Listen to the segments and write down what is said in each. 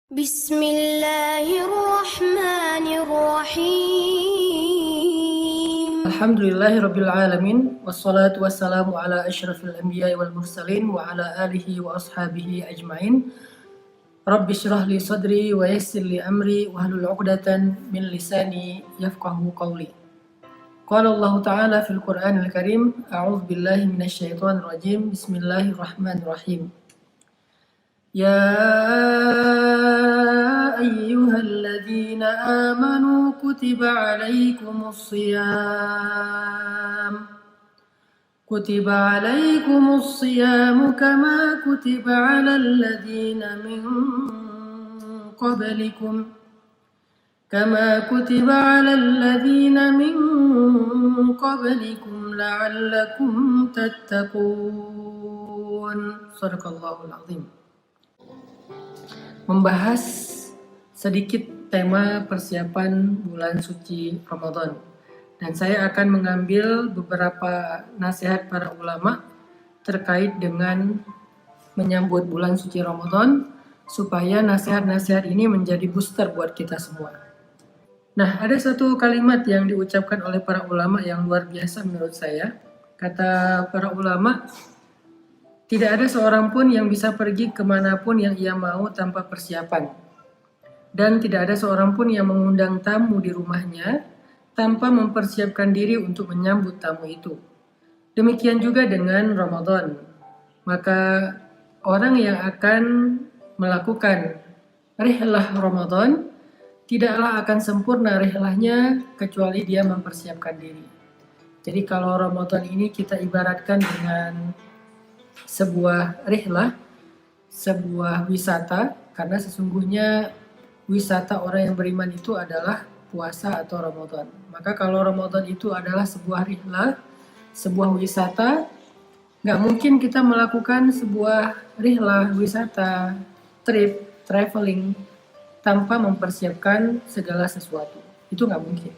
Bismillahirrahmanirrahim. Alhamdulillahirabbil alamin wassalatu wassalamu ala asyrafil anbiya'i wal mursalin wa ala alihi wa ashabihi ajmain. Rabbi shrah li sadri wa yassir li amri wahlul 'uqdatam min lisani yafqahu qawli. Qala Allah Ta'ala fil Qur'anil Karim, a'udzu billahi minasy syaithanir rajim. Bismillahirrahmanirrahim. Ya ayyuhalladzina amanu kutiba alaikumus siyam kama kutiba alal ladzina min qablikum la'allakum tattaqun. Shadaqallahul azim. Membahas sedikit tema persiapan bulan suci Ramadan. Dan saya akan mengambil beberapa nasihat para ulama terkait dengan menyambut bulan suci Ramadan, supaya nasihat-nasihat ini menjadi booster buat kita semua. Nah, ada satu kalimat yang diucapkan oleh para ulama yang luar biasa menurut saya. Kata para ulama, tidak ada seorang pun yang bisa pergi kemanapun yang ia mau tanpa persiapan. Dan tidak ada seorang pun yang mengundang tamu di rumahnya tanpa mempersiapkan diri untuk menyambut tamu itu. Demikian juga dengan Ramadan. Maka orang yang akan melakukan rihlah Ramadan tidaklah akan sempurna rihlahnya kecuali dia mempersiapkan diri. Jadi kalau Ramadan ini kita ibaratkan dengan sebuah rihlah, sebuah wisata, karena sesungguhnya wisata orang yang beriman itu adalah puasa atau Ramadan. Maka kalau Ramadan itu adalah sebuah rihlah, sebuah wisata, nggak mungkin kita melakukan sebuah rihlah, wisata, trip, traveling tanpa mempersiapkan segala sesuatu. Itu nggak mungkin.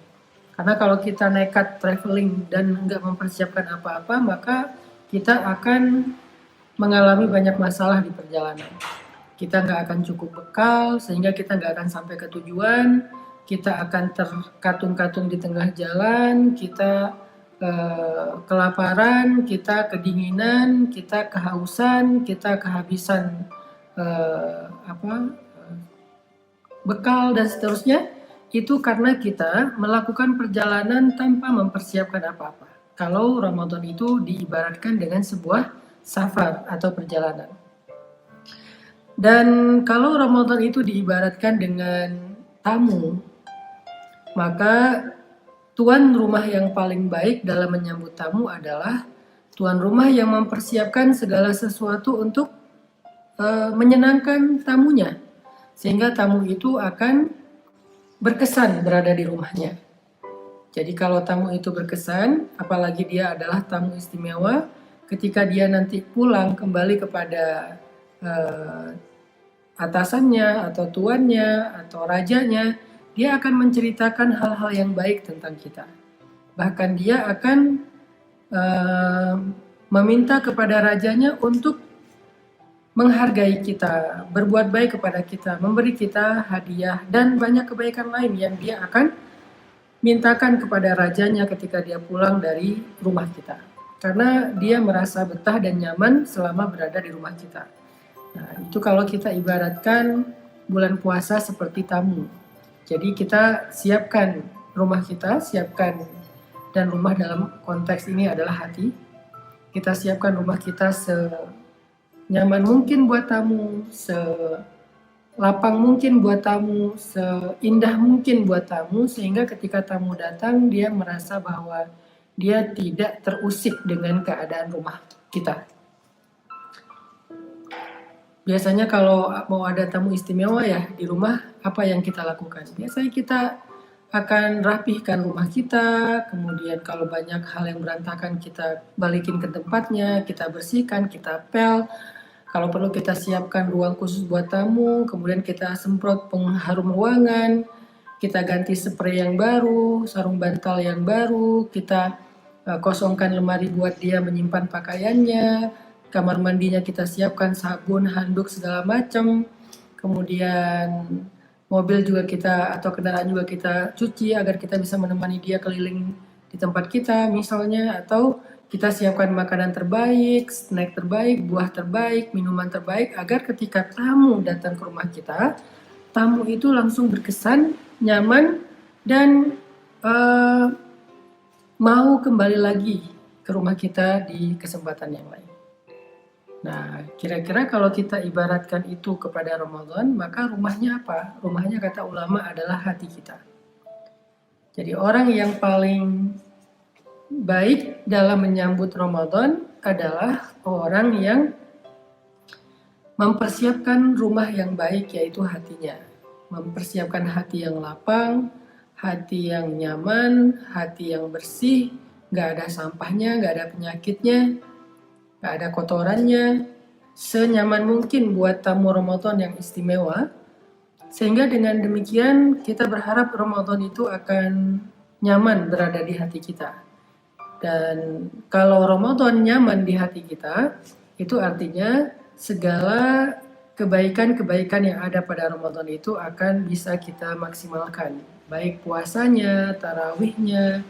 Karena kalau kita nekat traveling dan nggak mempersiapkan apa-apa, maka kita akan mengalami banyak masalah di perjalanan. Kita nggak akan cukup bekal, sehingga kita nggak akan sampai ke tujuan. Kita akan terkatung-katung di tengah jalan, kita kelaparan, kita kedinginan, kita kehausan, kita kehabisan bekal dan seterusnya. Itu karena kita melakukan perjalanan tanpa mempersiapkan apa-apa. Kalau Ramadan itu diibaratkan dengan sebuah safar atau perjalanan. Dan kalau Ramadan itu diibaratkan dengan tamu, maka tuan rumah yang paling baik dalam menyambut tamu adalah tuan rumah yang mempersiapkan segala sesuatu untuk menyenangkan tamunya, sehingga tamu itu akan berkesan berada di rumahnya. Jadi kalau tamu itu berkesan, apalagi dia adalah tamu istimewa, ketika dia nanti pulang kembali kepada atasannya atau tuannya atau rajanya, dia akan menceritakan hal-hal yang baik tentang kita. Bahkan dia akan meminta kepada rajanya untuk menghargai kita, berbuat baik kepada kita, memberi kita hadiah, dan banyak kebaikan lain yang dia akan mintakan kepada rajanya ketika dia pulang dari rumah kita. Karena dia merasa betah dan nyaman selama berada di rumah kita. Nah, itu kalau kita ibaratkan bulan puasa seperti tamu. Jadi kita siapkan rumah kita, dan rumah dalam konteks ini adalah hati. Kita siapkan rumah kita senyaman mungkin buat tamu, selapang mungkin buat tamu, seindah mungkin buat tamu, sehingga ketika tamu datang dia merasa bahwa dia tidak terusik dengan keadaan rumah kita. Biasanya kalau mau ada tamu istimewa ya di rumah, apa yang kita lakukan? Biasanya kita akan rapihkan rumah kita, kemudian kalau banyak hal yang berantakan kita balikin ke tempatnya, kita bersihkan, kita pel. Kalau perlu kita siapkan ruang khusus buat tamu, kemudian kita semprot pengharum ruangan, kita ganti spray yang baru, sarung bantal yang baru, kita kosongkan lemari buat dia menyimpan pakaiannya, kamar mandinya kita siapkan sabun, handuk, segala macam. kemudian mobil juga kita atau kendaraan juga kita cuci agar kita bisa menemani dia keliling di tempat kita misalnya, atau kita siapkan makanan terbaik, snack terbaik, buah terbaik, minuman terbaik agar ketika tamu datang ke rumah kita, tamu itu langsung berkesan, nyaman, dan mau kembali lagi ke rumah kita di kesempatan yang lain. Nah, kira-kira kalau kita ibaratkan itu kepada Ramadan, maka rumahnya apa? Rumahnya kata ulama adalah hati kita. Jadi orang yang paling baik dalam menyambut Ramadan adalah orang yang mempersiapkan rumah yang baik, yaitu hatinya. Mempersiapkan hati yang lapang, hati yang nyaman, hati yang bersih, gak ada sampahnya, gak ada penyakitnya, gak ada kotorannya, senyaman mungkin buat tamu Ramadan yang istimewa. Sehingga dengan demikian kita berharap Ramadan itu akan nyaman berada di hati kita. Dan kalau Ramadan nyaman di hati kita, itu artinya segala kebaikan-kebaikan yang ada pada Ramadan itu akan bisa kita maksimalkan. Baik puasanya, tarawihnya,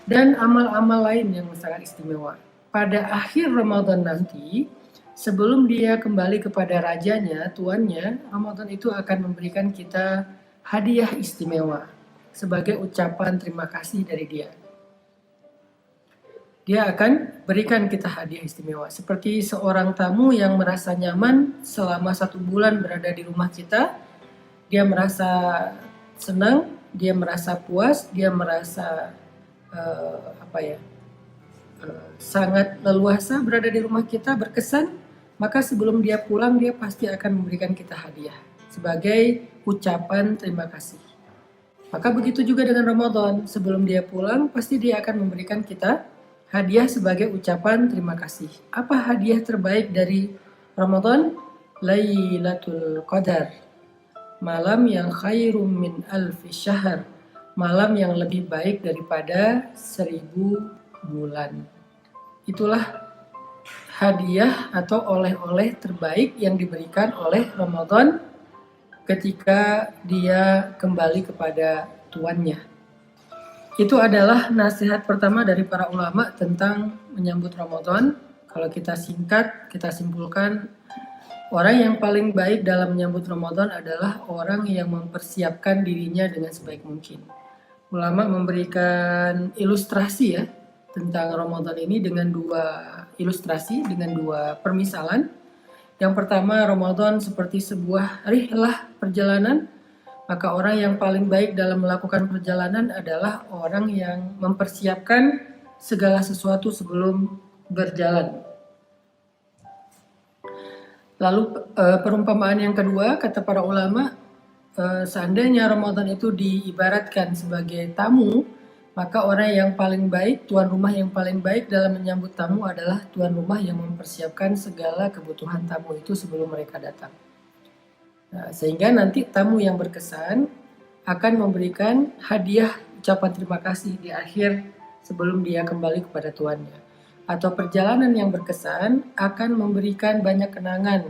dan amal-amal lain yang sangat istimewa. Pada akhir Ramadan nanti, sebelum dia kembali kepada rajanya, tuannya, Ramadan itu akan memberikan kita hadiah istimewa sebagai ucapan terima kasih dari dia. Dia akan berikan kita hadiah istimewa. Seperti seorang tamu yang merasa nyaman selama 1 bulan berada di rumah kita, dia merasa senang, dia merasa puas, dia merasa sangat leluasa berada di rumah kita, berkesan, maka sebelum dia pulang dia pasti akan memberikan kita hadiah sebagai ucapan terima kasih. Maka begitu juga dengan Ramadan, sebelum dia pulang pasti dia akan memberikan kita hadiah sebagai ucapan terima kasih. Apa hadiah terbaik dari Ramadan? Lailatul Qadar, malam yang khairum min alfi syahr, malam yang lebih baik daripada 1000 bulan. Itulah hadiah atau oleh-oleh terbaik yang diberikan oleh Ramadan ketika dia kembali kepada tuannya. Itu adalah nasihat pertama dari para ulama tentang menyambut Ramadan. Kalau kita singkat, kita simpulkan, orang yang paling baik dalam menyambut Ramadan adalah orang yang mempersiapkan dirinya dengan sebaik mungkin. Ulama memberikan ilustrasi ya tentang Ramadan ini dengan 2 ilustrasi, dengan 2 permisalan. Yang pertama, Ramadan seperti sebuah rihlah perjalanan. Maka orang yang paling baik dalam melakukan perjalanan adalah orang yang mempersiapkan segala sesuatu sebelum berjalan. Lalu perumpamaan yang kedua, kata para ulama, seandainya Ramadan itu diibaratkan sebagai tamu, maka orang yang paling baik, tuan rumah yang paling baik dalam menyambut tamu adalah tuan rumah yang mempersiapkan segala kebutuhan tamu itu sebelum mereka datang. Nah, sehingga nanti tamu yang berkesan akan memberikan hadiah ucapan terima kasih di akhir sebelum dia kembali kepada tuannya. Atau perjalanan yang berkesan akan memberikan banyak kenangan,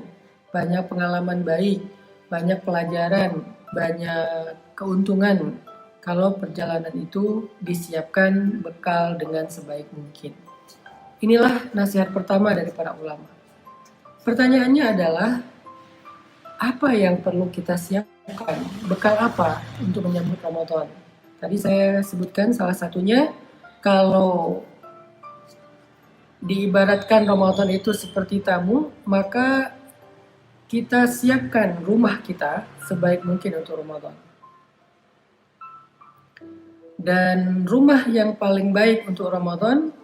banyak pengalaman baik, banyak pelajaran, banyak keuntungan kalau perjalanan itu disiapkan bekal dengan sebaik mungkin. Inilah nasihat pertama dari para ulama. Pertanyaannya adalah, apa yang perlu kita siapkan? Bekal apa untuk menyambut Ramadan? Tadi saya sebutkan salah satunya, kalau diibaratkan Ramadan itu seperti tamu, maka kita siapkan rumah kita sebaik mungkin untuk Ramadan. Dan rumah yang paling baik untuk Ramadan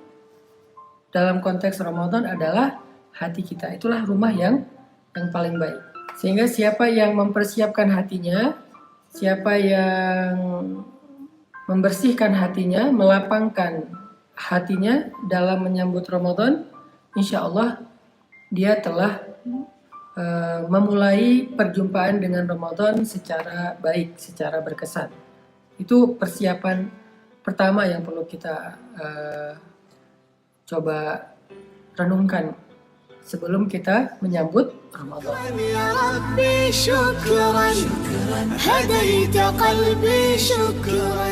dalam konteks Ramadan adalah hati kita. Itulah rumah yang paling baik. Sehingga siapa yang mempersiapkan hatinya, siapa yang membersihkan hatinya, melapangkan hatinya dalam menyambut Ramadan, insya Allah dia telah memulai perjumpaan dengan Ramadan secara baik, secara berkesan. Itu persiapan pertama yang perlu kita coba renungkan sebelum kita menyambut Ramadan. يا ربي شكرا هديت قلبي شكرا